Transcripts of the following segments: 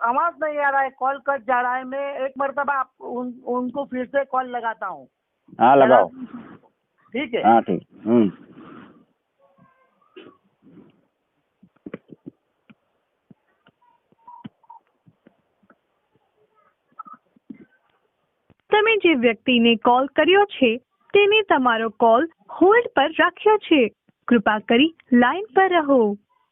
आवाज नहीं आ रहा है, कॉल कट जा रहा है। मैं एक मरतबा उनको फिर से कॉल लगाता हूँ। हाँ लगाओ। ठीक है। हाँ ठीक। તમે જે વ્યક્તિને કોલ કર્યો છે તેને તમારો કોલ હોલ્ડ પર રાખ્યો છે। कृपा करी लाइन पर रहो।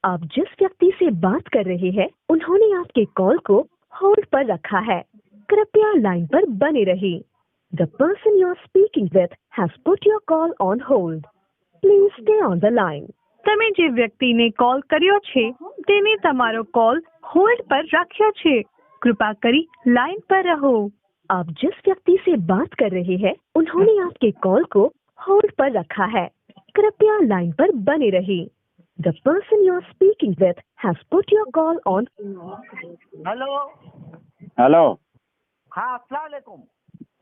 आप जिस व्यक्ति से बात कर रहे हैं उन्होंने आपके कॉल को होल्ड पर रखा है। कृपया लाइन पर बने रहिए। The person you are speaking with has put your call on hold. Please stay on the line. તમે જે વ્યક્તિને કોલ કર્યો છે તેને તમારો કોલ હોલ્ડ પર રાખ્યો છે। कृपा करी लाइन पर रहो। आप जिस व्यक्ति से बात कर रहे हैं उन्होंने आपके कॉल को होल्ड पर रखा है। कृपया लाइन पर बने रहिए। The person you are speaking with has put your call on. Hello. Hello. हाँ, अस्सलाम वालेकुम।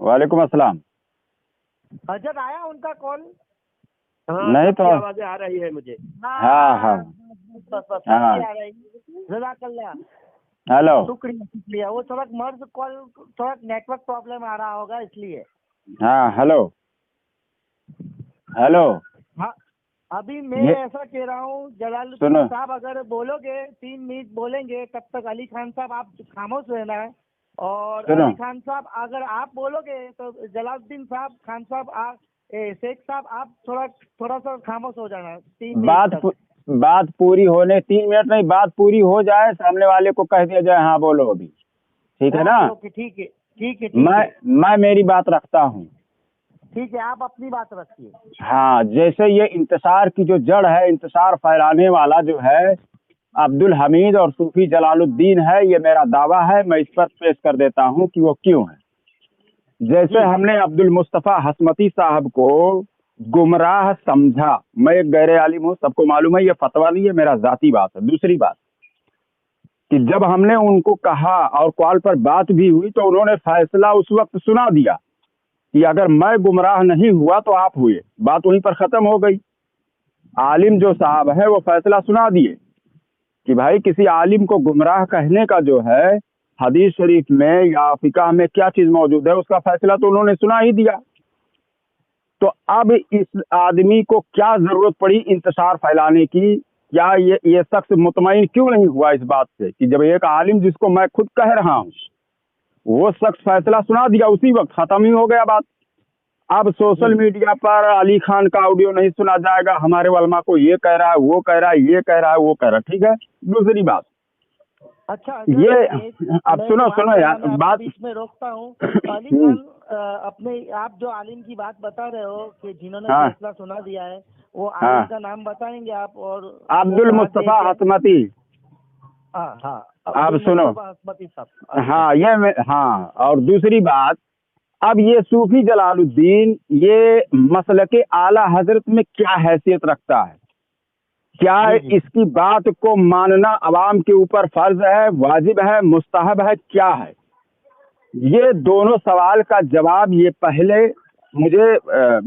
वालेकुम अस्सलाम। हजरत आया उनका कॉल? नहीं तो आवाजें आ रही है मुझे। हाँ। बस हाँ। आ रही। जज़ाकल्लाह। हेलो। शुक्रिया। वो थोड़ा मर्ज कॉल, थोड़ा नेटवर्क प्रॉब्लम आ रहा होगा इसलिए। हाँ हेलो। हेलो। हाँ, अभी मैं ऐसा कह रहा हूँ, जलालुद्दीन साहब अगर बोलोगे 3 मिनट बोलेंगे, तब तक अली खान साहब आप खामोश रहना है। और अली खान साहब अगर आप बोलोगे तो जलालुद्दीन साहब, खान साहब, शेख साहब आप थोड़ा सा खामोश हो जाना। 3 मिनट बात पूरी होने 3 मिनट नहीं, बात पूरी हो जाए, सामने वाले को कह दिया जाए हाँ बोलो अभी, ठीक है ना? ठीक है। मैं मेरी बात रखता हूँ। ठीक है, आप अपनी बात रखिए। हाँ, जैसे ये इंतशार की जो जड़ है, इंतशार फैलाने वाला जो है अब्दुल हमीद और सूफी जलालुद्दीन है, ये मेरा दावा है। मैं इस पर पेश कर देता हूँ कि वो क्यों है। जैसे हमने अब्दुल मुस्तफ़ा हसमती साहब को गुमराह समझा, मैं एक गैर आलिम हूँ, सबको मालूम है, ये फतवा नहीं है, मेरा जाती बात है। दूसरी बात कि जब हमने उनको कहा और कॉल पर बात भी हुई तो उन्होंने फैसला उस वक्त सुना दिया कि अगर मैं गुमराह नहीं हुआ तो आप हुए, बात वहीं पर ख़त्म हो गई। आलिम जो साहब है वो फैसला सुना दिए कि भाई किसी आलिम को गुमराह कहने का जो है हदीस शरीफ में या फिक़ह में क्या चीज़ मौजूद है, उसका फैसला तो उन्होंने सुना ही दिया। तो अब इस आदमी को क्या ज़रूरत पड़ी इंतशार फैलाने की? क्या ये शख्स मुतमईन क्यों नहीं हुआ इस बात से कि जब एक आलिम जिसको मैं खुद कह रहा हूँ वो शख्स फैसला सुना दिया, उसी वक्त ख़त्म ही हो गया बात। अब सोशल मीडिया पर अली खान का ऑडियो नहीं सुना जाएगा, हमारे उलमा को ये कह रहा है, वो कह रहा है, ये कह रहा है, वो कह रहा है, ठीक है। दूसरी बात, अच्छा ये अब सुनो यार, बात बीच में रोकता हूँ। अली खान अपने आप जो आलिम की बात बता रहे हो कि जिन्होंने फैसला सुना दिया है, वो आलिम का नाम बताएंगे आप? और अब्दुल मुस्तफ़ा हसमती। हाँ, अब सुनो। हसमती साहब। हाँ, हाँ। और दूसरी बात, अब ये सूफी जलालुद्दीन ये मसलके आला हजरत में क्या हैसियत रखता है? क्या इसकी बात को मानना अवाम के ऊपर फर्ज है, वाजिब है, मुस्तहब है, क्या है? ये दोनों सवाल का जवाब ये पहले मुझे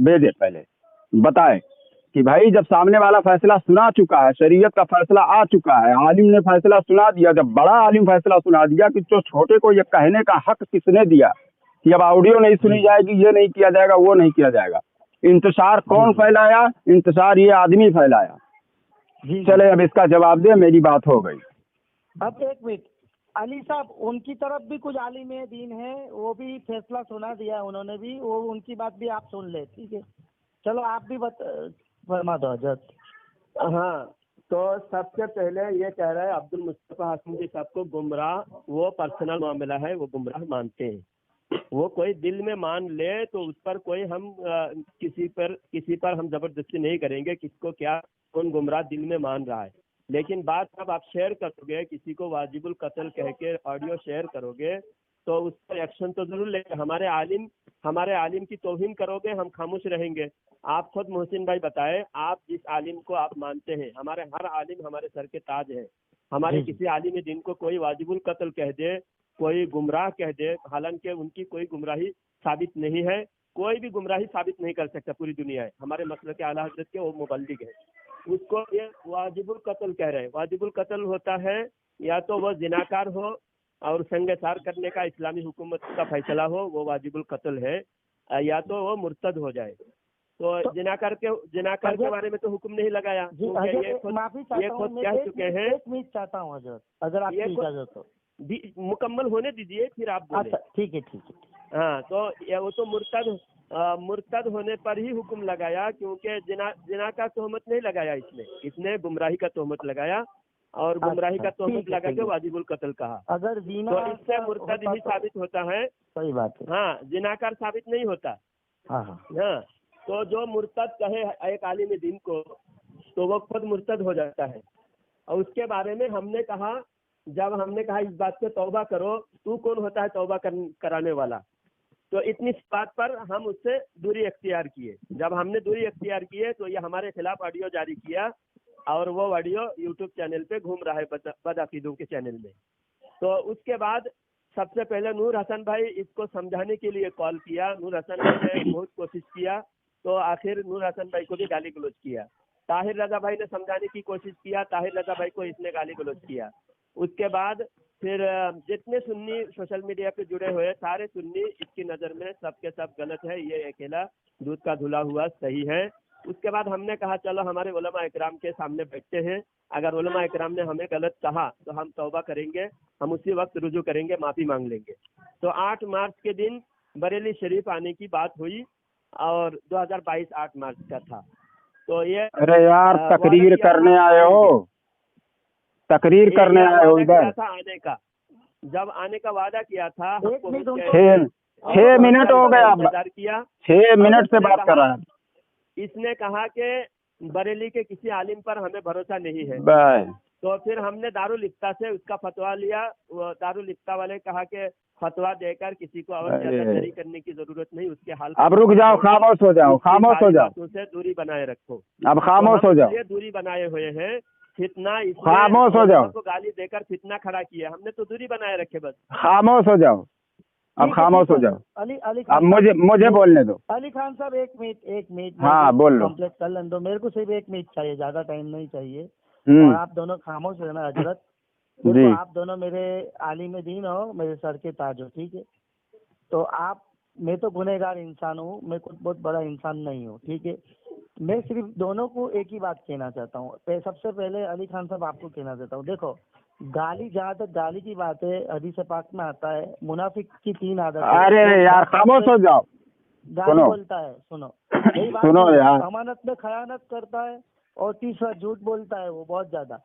भेजे, पहले बताएं कि भाई जब सामने वाला फैसला सुना चुका है, शरीयत का फैसला आ चुका है, आलिम ने फैसला सुना दिया, जब बड़ा आलिम फैसला सुना दिया कि जो छोटे को ये कहने का हक किसने दिया कि अब ऑडियो नहीं सुनी जाएगी, ये नहीं किया जाएगा, वो नहीं किया जाएगा। इंतशार कौन फैलाया? इंतशार ये आदमी फैलाया। चले अब इसका जवाब दे, मेरी बात हो गई। अब एक मिनट, अली साहब उनकी तरफ भी कुछ आलिम दीन है, वो भी फैसला सुना दिया उन्होंने भी, वो उनकी बात भी आप सुन ले, ठीक है? चलो आप भी फरमा दो हजरत। हाँ, तो सबसे पहले ये कह रहा है अब्दुल मुस्तफ़ा हसमती साहब को गुमराह, वो पर्सनल मामला है, वो गुमराह मानते हैं। वो कोई दिल में मान ले तो उस पर कोई हम किसी पर हम जबरदस्ती नहीं करेंगे, किसको क्या कौन गुमराह दिल में मान रहा है। लेकिन बात अब आप शेयर करोगे, किसी को वाजिबुल कत्ल कह के ऑडियो शेयर करोगे तो उस पर एक्शन तो जरूर लेंगे। हमारे आलिम की तौहीन करोगे, हम खामोश रहेंगे। आप खुद मोहसिन भाई बताएं, आप जिस आलिम को आप मानते हैं, हमारे हर आलिम हमारे सर के ताज है। हमारे किसी आलिम दिन को कोई वाजिबुल कत्ल कह दे, कोई गुमराह कह दे, हालांकि उनकी कोई गुमराही साबित नहीं है, कोई भी गुमराही साबित नहीं कर सकता पूरी दुनिया है। हमारे मसलक आला हज़रत के वो मुबल्लिग है, उसको ये वाजिबुल कत्ल कह रहे हैं। वाजिबुल कत्ल होता है या तो वह जिनाकार हो और संगसार करने का इस्लामी हुकूमत का फैसला हो वो वाजिबुल कत्ल है, या तो वो मुर्तद हो जाए। तो जिनाकार के बारे में तो हुक्म नहीं लगाया, क्योंकि ये खुद कह चुके हैं। एक मिनट चाहता हूँ हजरत, अगर आपकी इजाजत हो। मुकम्मल होने दीजिए फिर आप बोले। अच्छा ठीक है ठीक है। हाँ, तो वो तो मुर्तद होने पर ही हुक्म लगाया, क्योंकि जिना का तोहमत नहीं लगाया, इसने गुमराही का तोहमत लगाया, और गुमराही का तोहमत लगा के वाजिबुल कत्ल कहा। अगर जीना तो इससे मुर्तद ही साबित होता है। सही बात है। हाँ, जिनाकार साबित नहीं होता। हाँ, तो जो मुर्तद कहे एक आलिम दीन को, तो वो खुद मुर्तद हो जाता है। और उसके बारे में हमने कहा, जब हमने कहा इस बात से तौबा करो, तू कौन होता है तौबा कराने वाला, तो इतनी बात पर हम उससे दूरी अख्तियार किए। जब हमने दूरी अख्तियार किए तो ये हमारे खिलाफ ऑडियो जारी किया, और वो ऑडियो यूट्यूब चैनल पे घूम रहा है, बदअकीदों के चैनल में। तो उसके बाद सबसे पहले नूर हसन भाई इसको समझाने के लिए कॉल किया। नूर हसन भाई ने बहुत कोशिश किया, तो आखिर नूर हसन भाई को भी गाली गलौज किया। ताहिर रजा भाई ने समझाने की कोशिश किया, ताहिर रजा भाई को इसने गाली गलौज किया। उसके बाद फिर जितने सुन्नी सोशल मीडिया पे जुड़े हुए सारे सुन्नी इसकी नज़र में सबके सब गलत है, ये अकेला दूध का धुला हुआ सही है। उसके बाद हमने कहा चलो हमारे उलमा इकराम के सामने बैठते हैं, अगर उलमा इकराम ने हमें गलत कहा तो हम तौबा करेंगे, हम उसी वक्त रुजू करेंगे, माफ़ी मांग लेंगे। तो 8 मार्च के दिन बरेली शरीफ आने की बात हुई, और 2022 8 मार्च का था। तो ये अरे यार तकरीर करने आए हो, तकरीर करने आए हो इधर। आने का जब आने का वादा किया था, 6 मिनट हो गए, आप किया 6 मिनट से बात कर रहा है। इसने कहा कि बरेली के किसी आलिम पर हमें भरोसा नहीं है। तो फिर हमने दारुल इफ्ता से उसका फतवा लिया। वो दारुल इफ्ता वाले कहा कि फतवा देकर किसी को और ज्यादा जारी करने की जरूरत नहीं, उसके हाल। अब रुक जाओ, खामोश हो जाओ, खामोश हो जाओ, बातों से दूरी बनाए रखो। अब खामोश हो जाओ। ये दूरी बनाए हुए हैं, फितना खामोश हो जाओ, को गाली देकर फितना खड़ा किया, हमने तो दूरी बनाए रखे बस। खामोश हो जाओ, अब खामोश हो जाओ। अली अब मुझे बोलने दो। अली खान साहब एक मिनट हाँ बोल लो। कंप्लीट कर लेने दो, मेरे को सिर्फ 1 मिनट चाहिए, ज्यादा टाइम नहीं चाहिए। और आप दोनों खामोश रहना हजरत। देखो आप दोनों मेरे आलिम दीन हो, मेरे सर के ताज हो, ठीक है। तो मैं तो गुनहगार इंसान हूँ, मैं कुछ बहुत बड़ा इंसान नहीं हूँ, ठीक है। मैं सिर्फ दोनों को एक ही बात कहना चाहता हूँ। सबसे पहले अली खान साहब आपको कहना चाहता हूँ, देखो गाली, जहाँ तक गाली की बात है, हदीस पाक में आता है मुनाफिक की 3 आदत। अरे यार खामोश हो जाओ। गाली बोलता है, सुनो सुनो यार, अमानत में खयानत करता है, और तीसरा झूठ बोलता है वो बहुत ज्यादा।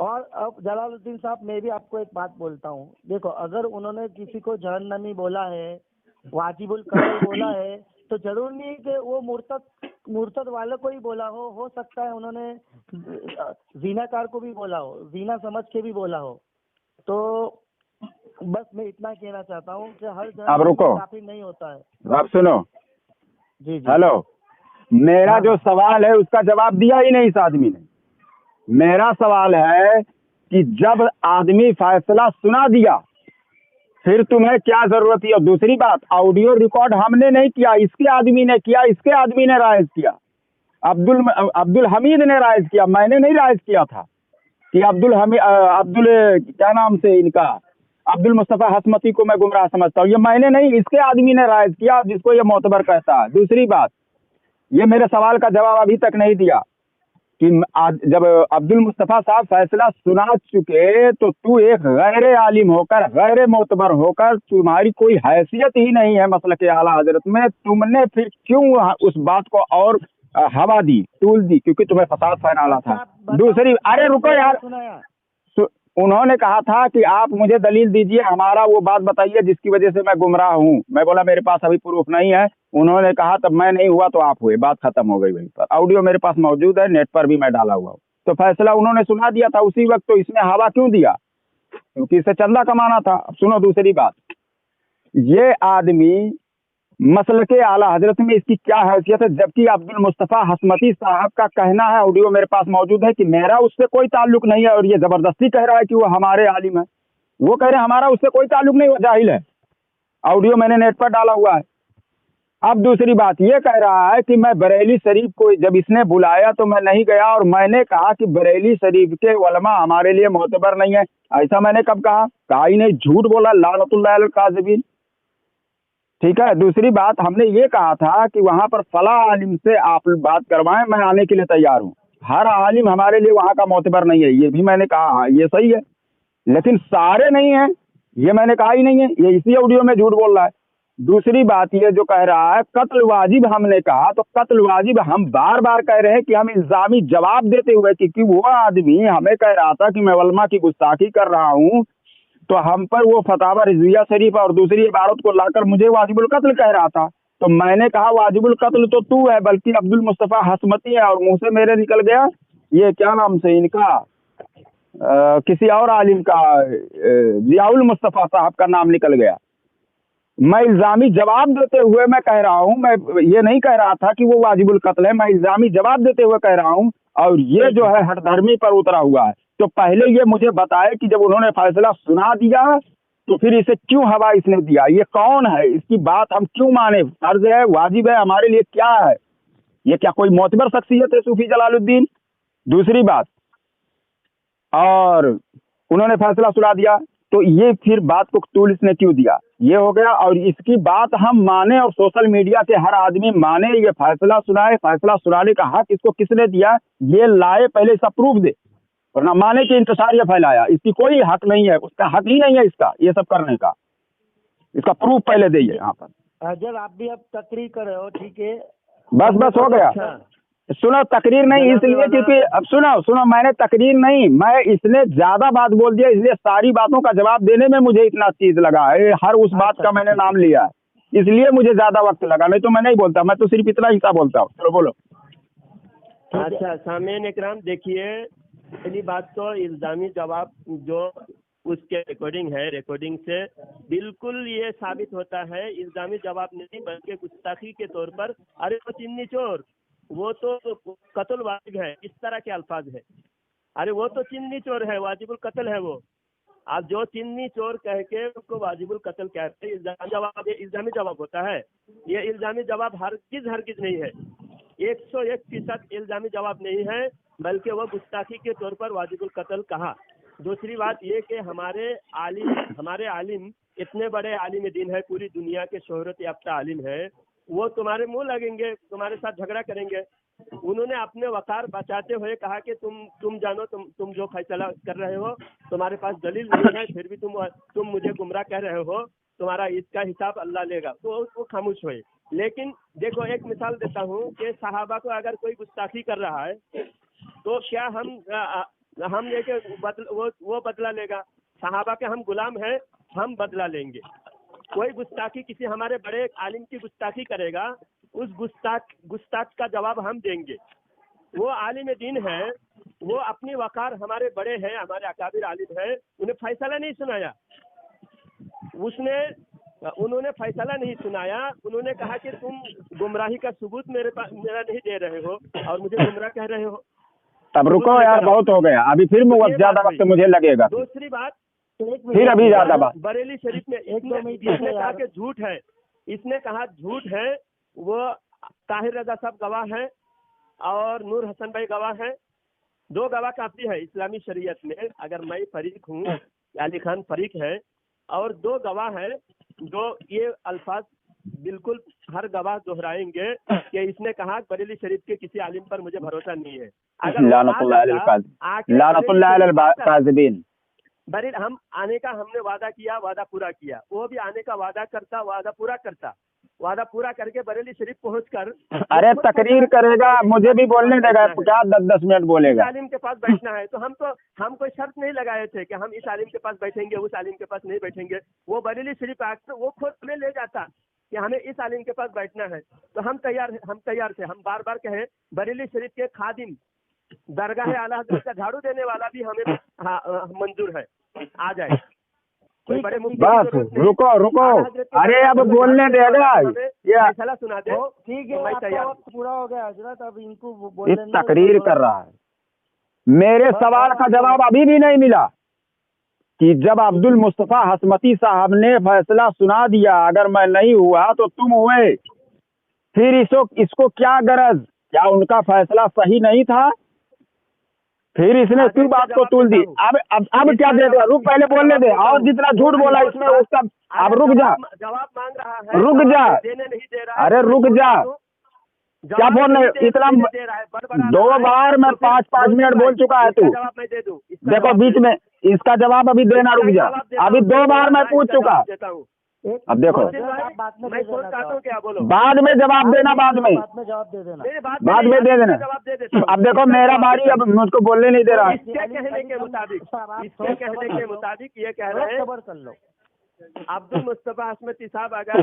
और अब जलालुद्दीन साहब, मैं भी आपको एक बात बोलता हूँ, देखो अगर उन्होंने किसी को जहन्नमी बोला है, वाजिबुल कत्ल बोला है, तो जरूर नहीं कि वो मुर्तद वाले को ही बोला हो सकता है उन्होंने ज़िनाकार को भी बोला हो, ज़िना समझ के भी बोला हो। तो बस मैं इतना कहना चाहता हूँ कि हर जगह काफी नहीं होता है। आप सुनो जी। हेलो, मेरा जो सवाल है उसका जवाब दिया ही नहीं इस आदमी ने। मेरा सवाल है कि जब आदमी फैसला सुना दिया फिर तुम्हें क्या जरूरत है। और दूसरी बात, ऑडियो रिकॉर्ड हमने नहीं किया, इसके आदमी ने किया, इसके आदमी ने राइज किया, अब्दुल हमीद ने राइज किया, मैंने नहीं राइज किया था कि अब्दुल क्या नाम से इनका अब्दुल मुस्तफा हसमती को मैं गुमराह समझता हूँ, ये मैंने नहीं, इसके आदमी ने राइज किया, जिसको ये मोतबर कहता है। दूसरी बात, ये मेरे सवाल का जवाब अभी तक नहीं दिया कि जब अब्दुल मुस्तफा साहब फैसला सुना चुके तो तू एक गैर आलिम होकर, गैर मोतबर होकर, तुम्हारी कोई हैसियत ही नहीं है मसलक आला हजरत में, तुमने फिर क्यों उस बात को और हवा दी, टूल दी, क्योंकि तुम्हें फसाद फैलाना था। दूसरी, अरे रुको यार, उन्होंने कहा था कि आप मुझे दलील दीजिए, हमारा वो बात बताइए जिसकी वजह से मैं गुमराह हूँ। मैं बोला मेरे पास अभी प्रूफ नहीं है। उन्होंने कहा तब मैं नहीं हुआ तो आप हुए, बात खत्म हो गई वहीं पर। ऑडियो मेरे पास मौजूद है, नेट पर भी मैं डाला हुआ हूँ। तो फैसला उन्होंने सुना दिया था उसी वक्त, तो इसमें हवा क्यों दिया? क्योंकि इससे चंदा कमाना था। सुनो दूसरी बात, ये आदमी मसलके आला हजरत में इसकी क्या हैसियत है, जबकि अब्दुल मुस्तफा हसमती साहब का कहना है, ऑडियो मेरे पास मौजूद है, कि मेरा उससे कोई ताल्लुक नहीं है, और ये जबरदस्ती कह रहा है कि वो हमारे आलिम है। वो कह रहे हैं हमारा उससे कोई ताल्लुक नहीं, वो जाहिल है। ऑडियो मैंने नेट पर डाला हुआ है। अब दूसरी बात ये कह रहा है कि मैं बरेली शरीफ को जब इसने बुलाया तो मैं नहीं गया, और मैंने कहा कि बरेली शरीफ के उलमा हमारे लिए मोतबर नहीं है। ऐसा मैंने कब कहा? कहा ही नहीं, झूठ बोला, लानतुल्लाह अलल काज़िबीन। ठीक है। दूसरी बात, हमने ये कहा था कि वहां पर फला आलिम से आप बात करवाएं, मैं आने के लिए तैयार हूँ। हर आलिम हमारे लिए वहां का मोतबर नहीं है, ये भी मैंने कहा। हाँ, ये सही है, लेकिन सारे नहीं है, ये मैंने कहा ही नहीं है। ये इसी ऑडियो में झूठ बोल रहा है। दूसरी बात ये जो कह रहा है कत्ल वाजिब, हमने कहा तो कत्ल वाजिब हम बार बार कह रहे हैं कि हम इल्जामी जवाब देते हुए, क्योंकि वो आदमी हमें कह रहा था कि मैं उलमा की गुस्ताखी कर रहा हूँ, तो हम पर वो फतावा रिजविया शरीफ और दूसरी इबारत को लाकर मुझे वाजिबुल कत्ल कह रहा था। तो मैंने कहा वाजिबुल कत्ल तो तू है, बल्कि अब्दुल मुस्तफ़ा हसमती है। और मुंह से मेरे निकल गया ये क्या नाम से इनका किसी और आलिम का जियाउल मुस्तफ़ा साहब का नाम निकल गया। मैं इल्जामी जवाब देते हुए मैं कह रहा हूँ, मैं ये नहीं कह रहा था कि वो वाजिबुल कत्ल है, मैं इल्जामी जवाब देते हुए कह रहा हूँ। और ये जो है हठधर्मी पर उतरा हुआ है। तो पहले ये मुझे बताए कि जब उन्होंने फैसला सुना दिया तो फिर इसे क्यों हवा इसने दिया, ये कौन है, इसकी बात हम क्यों माने, फर्ज है, वाजिब है, हमारे लिए क्या है, ये क्या कोई मोतबर शख्सियत है सूफी जलालुद्दीन? दूसरी बात, और उन्होंने फैसला सुना दिया तो ये फिर बात को तूल इसने क्यों दिया, ये हो गया। और इसकी बात हम माने और सोशल मीडिया के हर आदमी माने, ये फैसला सुनाए, फैसला सुनाने का हक इसको किसने दिया, ये लाए, पहले इसका प्रूफ दे। वरना माने कि इंतशार ये फैलाया, इसकी कोई हक नहीं है, उसका हक ही नहीं है इसका ये सब करने का। इसका प्रूफ पहले दे यहाँ पर। अजल आप भी अब तकरीर कर रहे हो, ठीक है, बस हो गया। सुनो, तकरीर नहीं इसलिए क्योंकि अब सुनो मैंने तकरीर नहीं, मैं इसने ज्यादा बात बोल दिया, इसलिए सारी बातों का जवाब देने में मुझे इतना चीज लगा है, हर उस बात का मैंने नाम लिया है, इसलिए मुझे ज्यादा वक्त लगा, नहीं तो मैं नहीं बोलता, मैं तो सिर्फ इतना हिस्सा बोलता हूँ। चलो बोलो। अच्छा सामीन इकराम, देखिए पहली बात तो इल्जामी जवाब जो उसके रिकॉर्डिंग से बिल्कुल ये साबित होता है इल्जामी जवाब नहीं बल्कि गुस्ताखी के तौर पर, अरे वो चिन्नी चोर, वो तो कत्ल वाजिब है, इस तरह के अल्फाज है। अरे वो तो चिन्नी चोर है, वाजिबुल कत्ल है वो। आप जो चिन्नी चोर कह के उसको वाजिबुल कत्ल कहते हैं, इल्जामी जवाब होता है। ये इल्जामी जवाब हरगिज नहीं है, 101% इल्जामी जवाब नहीं है, बल्कि वो गुस्ताखी के तौर पर वाजिबुल कत्ल कहा। दूसरी बात ये कि हमारे आलिम इतने बड़े आलिम दीन है, पूरी दुनिया के शोहरत याफ्ता आलिम है, वो तुम्हारे मुंह लगेंगे, तुम्हारे साथ झगड़ा करेंगे। उन्होंने अपने वकार बचाते हुए कहा कि तुम जानो, तुम जो फैसला कर रहे हो, तुम्हारे पास दलील नहीं है, फिर भी तुम मुझे गुमराह कह रहे हो, तुम्हारा इसका हिसाब अल्लाह लेगा। तो वो खामोश हुए। लेकिन देखो एक मिसाल देता हूँ कि सहाबा को अगर कोई गुस्ताखी कर रहा है तो क्या हम लेके वो बदला लेगा? सहाबा के हम गुलाम हैं, हम बदला लेंगे। कोई गुस्ताखी किसी हमारे बड़े आलिम की गुस्ताखी करेगा, उस गुस्ताख का जवाब हम देंगे। वो आलिम दीन है, वो अपनी वकार, हमारे बड़े हैं, हमारे अकाबिर आलिम हैं, उन्हें फैसला नहीं सुनाया, उन्होंने फैसला नहीं सुनाया। उन्होंने कहा कि तुम गुमराही का सबूत मेरा नहीं दे रहे हो और मुझे गुमराह कह रहे हो। तब रुको यार, बहुत हो गया, अभी फिर ज्यादा वक्त मुझे लगेगा। दूसरी बात, फिर अभी ज्यादा बात। बरेली शरीफ में इसने कहा कि झूठ है, इसने कहा झूठ है। वो ताहिर रजा साहब गवाह है और नूर हसन भाई गवाह है, 2 गवाह काफी है इस्लामी शरीयत में। अगर मैं फरीक हूँ, अली खान फरीक है, और 2 गवाह है जो ये अल्फाज बिल्कुल हर गवाह दोहराएंगे कि इसने कहा बरेली शरीफ के किसी आलिम पर मुझे भरोसा नहीं है। बरेली हम आने का हमने वादा किया, वादा पूरा किया, वो भी आने का वादा करता, वादा पूरा करके बरेली शरीफ पहुंचकर अरे तकरीर करेगा, मुझे भी बोलने देगा, क्या 10 मिनट बोलेगा। इस आलिम के पास बैठना है तो हम कोई शर्त नहीं लगाए थे कि हम इस आलिम के पास बैठेंगे, उस आलिम के पास नहीं बैठेंगे। वो बरेली शरीफ आकर वो खुद हमें ले जाता कि हमें इस आलिम के पास बैठना है, तो हम तैयार थे। हम बार बार कहे बरेली शरीफ के खादिम, दरगाह आला हज़रत का झाड़ू देने वाला भी हमें मंजूर है, आ जाए। कोई बड़े बस रुको, अरे अब बोलने देगा, फैसला सुना दे। ठीक है, वक्त पूरा हो गया हजरत, अब इनको बोलने तकरीर कर रहा है। मेरे सवाल का जवाब अभी भी नहीं मिला कि जब अब्दुल मुस्तफ़ा हसमती साहब ने फैसला सुना दिया, अगर मैं नहीं हुआ तो तुम हुए, फिर इसको क्या गरज, क्या उनका फैसला सही नहीं था? फिर इसने क्यों बात को तूल दी? अब क्या दे दे? रुक, पहले बोलने दे। और जितना झूठ बोला इसमें उसका, अब रुक जा, जवाब मांग रहा है, रुक जा, देने नहीं दे रहा है। अरे रुक जा, क्या बोलने? इतना 2 बार मैं 5-5 मिनट बोल चुका है तू। जवाब मैं दे दूं? देखो बीच में इसका जवाब अभी देना, रुक जा, अभी 2 बार मैं पूछ चुका। अब देखो, मैं फोन काटूं क्या? बोलो। बाद में जवाब देना, बाद में जवाब दे देना, बाद में दे देना। जवाब दे देता हूं। अब देखो मेरा बारी, अब मुझको बोलने नहीं दे रहा। इसके कहने के मुताबिक ये कह रहे हैं, खबर कर लो। अब्दुल मुस्तफा हसमती साहब अगर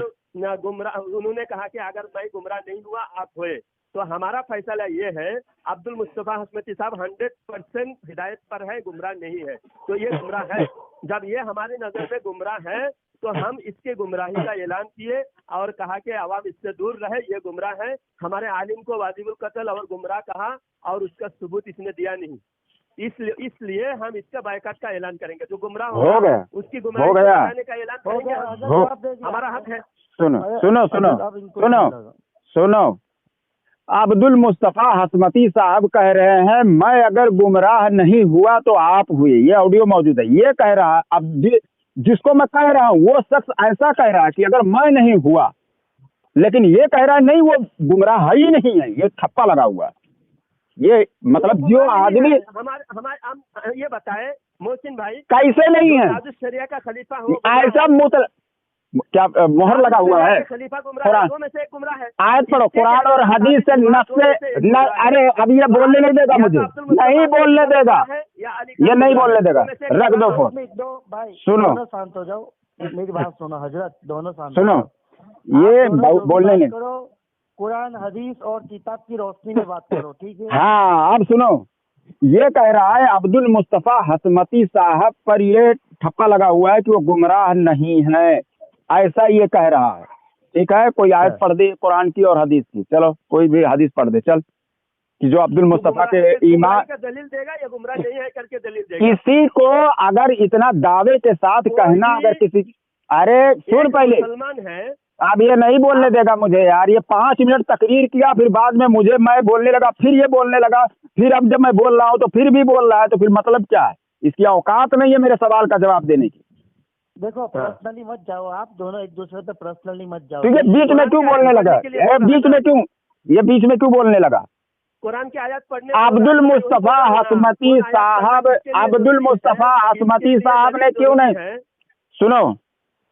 गुमराह, उन्होंने कहा कि अगर मैं गुमराह नहीं हुआ आप हुए, तो हमारा फैसला ये है अब्दुल मुस्तफा हसमती साहब 100% हिदायत पर है, गुमराह नहीं है, तो ये गुमराह है। जब ये हमारी नजर में गुमराह है तो हम इसके गुमराही का ऐलान किए और कहा कि अवाम इससे दूर रहे, ये गुमराह है। हमारे आलिम को वाजिबुल कत्ल और गुमराह कहा और उसका सबूत इसने दिया नहीं, इसलिए हम इसका बायकाट का ऐलान करेंगे। जो गुमराह हो गया, उसकी गुमराही कराने का ऐलान करेंगे, हमारा हक है। सुनो सुनो सुनो सुनो सुनो, अब्दुल मुस्तफा हसमती साहब कह रहे हैं मैं अगर गुमराह नहीं हुआ तो आप हुए, ये ऑडियो मौजूद है। ये कह रहा है, अब जिसको मैं कह रहा हूँ वो शख्स ऐसा कह रहा है कि अगर मैं नहीं हुआ, लेकिन ये कह रहा है नहीं वो गुमराह ही नहीं है, ये ठप्पा लगा हुआ है। ये मतलब जो आदमी हमारे ये बताए मोहसिन भाई, कैसे नहीं है? शरिया का खलीफा हो, ऐसा क्या मोहर लगा हुआ है? खलीफा कुरान में से एक गुमराह है। आयत पढ़ो, कुरान और हदीस से अरे अब ये बोलने नहीं देगा, मुझे नहीं बोलने देगा, ये नहीं बोलने देगा। रख दो फोन। भाई सुनो, शांत हो जाओ, मेरी बात सुनो हजरत, दोनों शांत सुनो, ये बोलने नहीं। कुरान हदीस और किताब की रोशनी में बात करो, ठीक है? हाँ, अब सुनो, ये कह रहा है अब्दुल मुस्तफा हसमती साहब पर ये ठप्पा लगा हुआ है कि वो गुमराह नहीं है, ऐसा ये कह रहा है। ठीक है, कोई आयत पढ़ दे कुरान की और हदीस की, चलो कोई भी हदीस पढ़ दे चल, कि जो अब्दुल मुस्तफा के ईमान का दलील देगा या गुमराह नहीं है करके दलील देगा। किसी को अगर इतना दावे के साथ कहना, अगर किसी, अरे सुन पहले, मुसलमान है, अब ये नहीं बोलने देगा मुझे यार। ये 5 मिनट तकरीर किया, फिर बाद में मैं बोलने लगा, फिर ये बोलने लगा, फिर अब जब मैं बोल रहा हूँ तो फिर भी बोल रहा है, तो फिर मतलब क्या है? इसकी औकात नहीं है मेरे सवाल का जवाब देने की। देखो पर्सनली मत जाओ, आप दोनों एक दूसरे पे पर्सनली मत जाओ। ठीक है, बीच में क्यों बोलने लगा? बीच में क्यों, ये बीच में क्यों बोलने लगा? कुरान की आयत पढ़ने अब्दुल मुस्तफा हसमती साहब, अब्दुल मुस्तफा हसमती साहब ने क्यों नहीं, सुनो,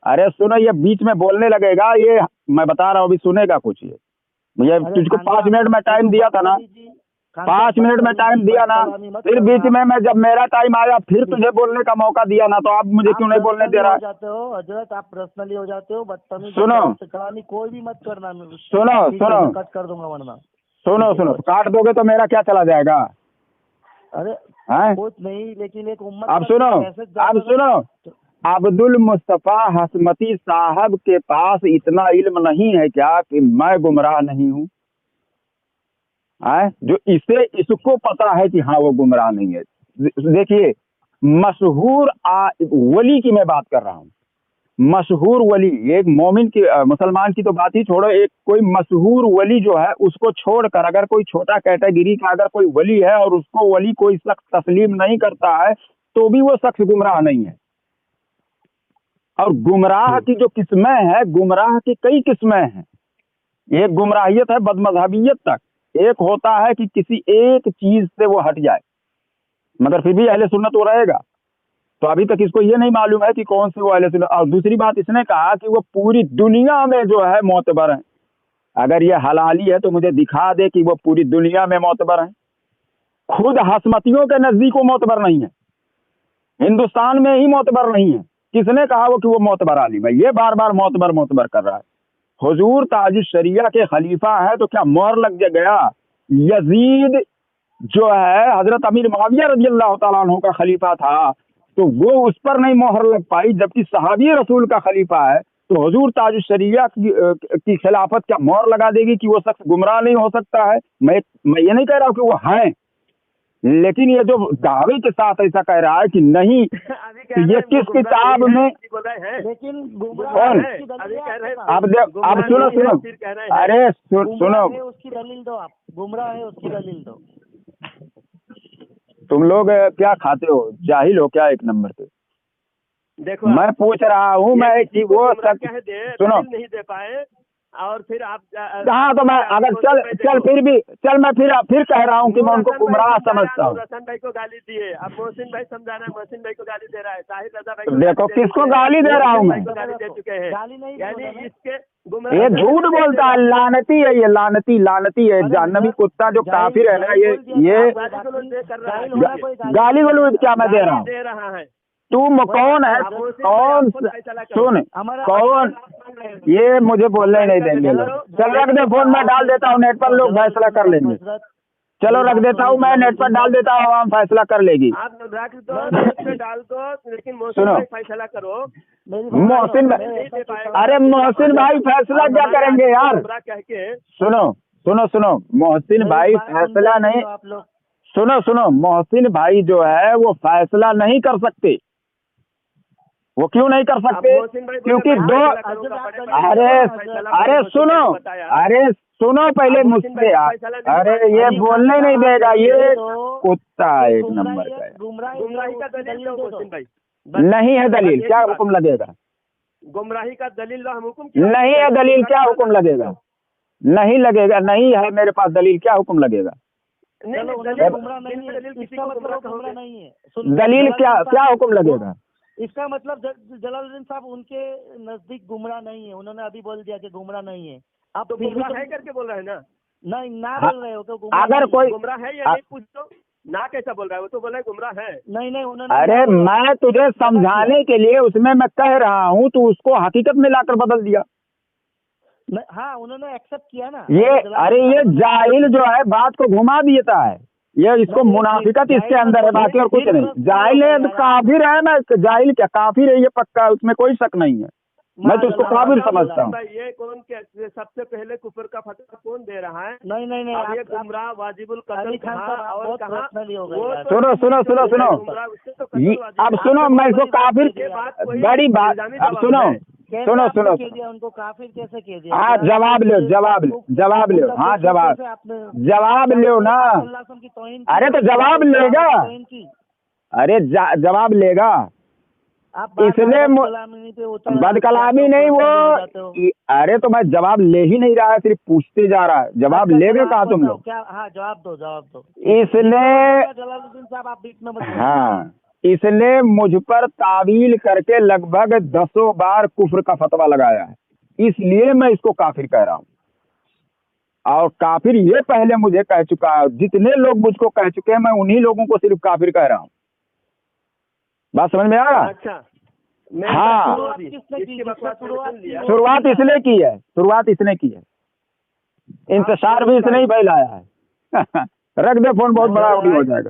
अरे सुनो, ये बीच में बोलने लगेगा, ये मैं बता रहा हूँ, अभी सुनेगा कुछ। ये तुझको 5 मिनट में टाइम दिया था ना, 5 मिनट में टाइम दिया ना, फिर बीच में मैं जब मेरा टाइम आया फिर तुझे बोलने का मौका दिया ना, तो आप मुझे क्यों नहीं बोलने दे रहा? जाते हो हजरत, आप पर्सनली हो जाते हो, बदतमीज। सुनो, कोई भी मत करना, सुनो, कट कर दूंगा वरना। सुनो, काट दोगे तो मेरा क्या चला जाएगा? अरे हैं? कुछ नहीं, लेकिन एक उम्मत। अब सुनो, अब्दुल मुस्तफा हसमती साहब के पास इतना इल्म नहीं है क्या कि मैं गुमराह नहीं हूँ? जो इसको पता है कि हाँ वो गुमराह नहीं है। देखिए, मशहूर वली की मैं बात कर रहा हूँ, मशहूर वली, एक मोमिन की, मुसलमान की तो बात ही छोड़ो, एक कोई मशहूर वली जो है उसको छोड़कर अगर कोई छोटा कैटेगरी का अगर कोई वली है और उसको वली कोई शख्स तस्लीम नहीं करता है तो भी वो शख्स गुमराह नहीं है। और गुमराह की जो किस्में हैं, गुमराह की कई किस्में हैं। एक गुमराहियत है बदमज़हबियत तक, एक होता है कि किसी एक चीज से वो हट जाए मगर फिर भी अहले सुन्नत वो रहेगा। तो अभी तक इसको ये नहीं मालूम है कि कौन से वो अहले सुन्नत। और दूसरी बात, इसने कहा कि वो पूरी दुनिया में जो है मोतबर है। अगर ये हलाली है तो मुझे दिखा दे कि वो पूरी दुनिया में मोतबर है। खुद हसमतियों के नजदीक वो मोतबर नहीं है, हिंदुस्तान में ही मोतबर नहीं है। किसने कहा वो कि वो मोतबर आलिम है? ये बार बार मोतबर कर रहा है। हुजूर ताजुश शरिया के खलीफा है तो क्या मोहर लग गया? यजीद जो है हजरत अमीर मुआविया रज़ियल्लाहु तआला अन्हु का खलीफा था तो वो उस पर नहीं मोहर लग पाई, जबकि सहाबी रसूल का खलीफा है तो हुजूर ताजुश शरिया की खिलाफत क्या मोहर लगा देगी कि वो शख्स गुमराह नहीं हो सकता है? मैं ये नहीं कह रहा हूँ कि वो हैं, लेकिन ये जो दावे के साथ ऐसा कह रहा है कि नहीं, अभी तो ये किस किताब में, लेकिन कौन? अब सुनो सुनो, अरे सुनो, उसकी दलील दो, आप गुमराह है उसकी दलील दो। तुम लोग क्या खाते हो, जाहिल हो क्या एक नंबर पे? देखो मैं पूछ रहा हूँ मैं कि वो सब सुनो नहीं दे पाए और फिर आप हाँ, तो मैं अगर चल मैं फिर कह रहा हूँ कि मैं उनको गुमराह समझता हूँ। रोशन भाई को गाली दिए, अब मोहसिन भाई समझा रहा है, मोहसिन भाई को गाली दे रहा है, ताहिर रजा भाई देखो किसको गाली दे रहा हूँ मैं, गाली दे चुके हैं, गाली नहीं, यानी इसके ये झूठ बोलता है, लानती है ये, लानती है, जहन्नमी कुत्ता जो काफिर है ना, ये गाली गलौज क्या मैं दे रहा हूँ? तुम कौन है, कौन सुन, कौन, ये मुझे बोलने नहीं देंगे लोग। चल रख दे फोन, मैं डाल देता हूँ नेट पर, लोग फैसला कर लेंगे। चलो रख देता हूँ, मैं नेट पर डाल देता हूँ, हम फैसला कर लेगी। आप रख दो, नेट पे डाल दो, लेकिन मोहसिन भाई फैसला करो। मोहसिन भाई, अरे मोहसिन भाई फैसला क्या करेंगे यार? सुनो सुनो सुनो, मोहसिन भाई फैसला नहीं, सुनो, मोहसिन भाई जो है वो फैसला नहीं कर सकते। वो क्यों नहीं कर सकते? क्योंकि दो, अरे सुनो पहले मुझसे यार, अरे ये बोलने नहीं देगा, ये कुत्ता एक नंबर का है। गुमराही का दलील लो मोहसिन भाई। नहीं है दलील, क्या हुक्म लगेगा? गुमराही का दलील लो, हम हुक्म नहीं है दलील, क्या हुक्म लगेगा? नहीं लगेगा, नहीं है मेरे पास दलील, क्या हुक्म लगेगा? दलील क्या हुक्म लगेगा? इसका मतलब जलालुद्दीन साहब उनके नजदीक गुमराह नहीं है, उन्होंने अभी बोल दिया कि गुमराह नहीं है। आप तो गुमराह है करके बोल रहे हैं ना? नहीं ना बोल रहे हो तो अगर कोई गुमराह है या नहीं पूछ लो ना, कैसा बोल रहा है? वो तो बोला है गुमराह है। नहीं उन्होंने, अरे मैं तुझे समझाने के लिए उसमें मैं कह रहा हूँ, तो उसको हकीकत में लाकर बदल दिया। हाँ उन्होंने एक्सेप्ट किया ना ये, अरे ये जाहिल जो है बात को घुमा देता है, ये इसको मुनाफिकत इसके अंदर है, बाकी और कुछ नहीं। जाहिल है तो काफिर है ना, जाहिल क्या काफिर है, ये पक्का, उसमें कोई शक नहीं है, मैं तो उसको काफिर समझता हूँ। ये कौन सबसे पहले कुफर का फतवा कौन दे रहा है? नहीं ये गुमराह वाजिबुल कत्ल कहा और कहा? सुनो, अब सुनो, मैं इसको काफिर, बड़ी बात, अब सुनो, उनको काफिर कैसे कह दिया? हाँ जवाब लो, हाँ जवाब लो ना। अरे तो जवाब लेगा, अरे जवाब लेगा, इसलिए बदकलामी नहीं वो, अरे तो मैं जवाब ले ही नहीं रहा है, सिर्फ पूछते जा रहा है, जवाब लेगे कहा तुम लोग? हाँ जवाब दो। इसने जलालुद्दीन साहब आप बीच में, हाँ, इसने मुझ पर तावील करके लगभग 10 बार कुफ्र का फतवा लगाया है, इसलिए मैं इसको काफिर कह रहा हूँ। और काफिर ये पहले मुझे कह चुका है, जितने लोग मुझको कह चुके हैं, मैं उन्हीं लोगों को सिर्फ काफिर कह रहा हूँ। बात समझ में आया? अच्छा, हाँ, शुरुआत इसने की है, इंतशार भी इसने ही फैलाया है। रख दे फोन, बहुत बड़ा हो जाएगा।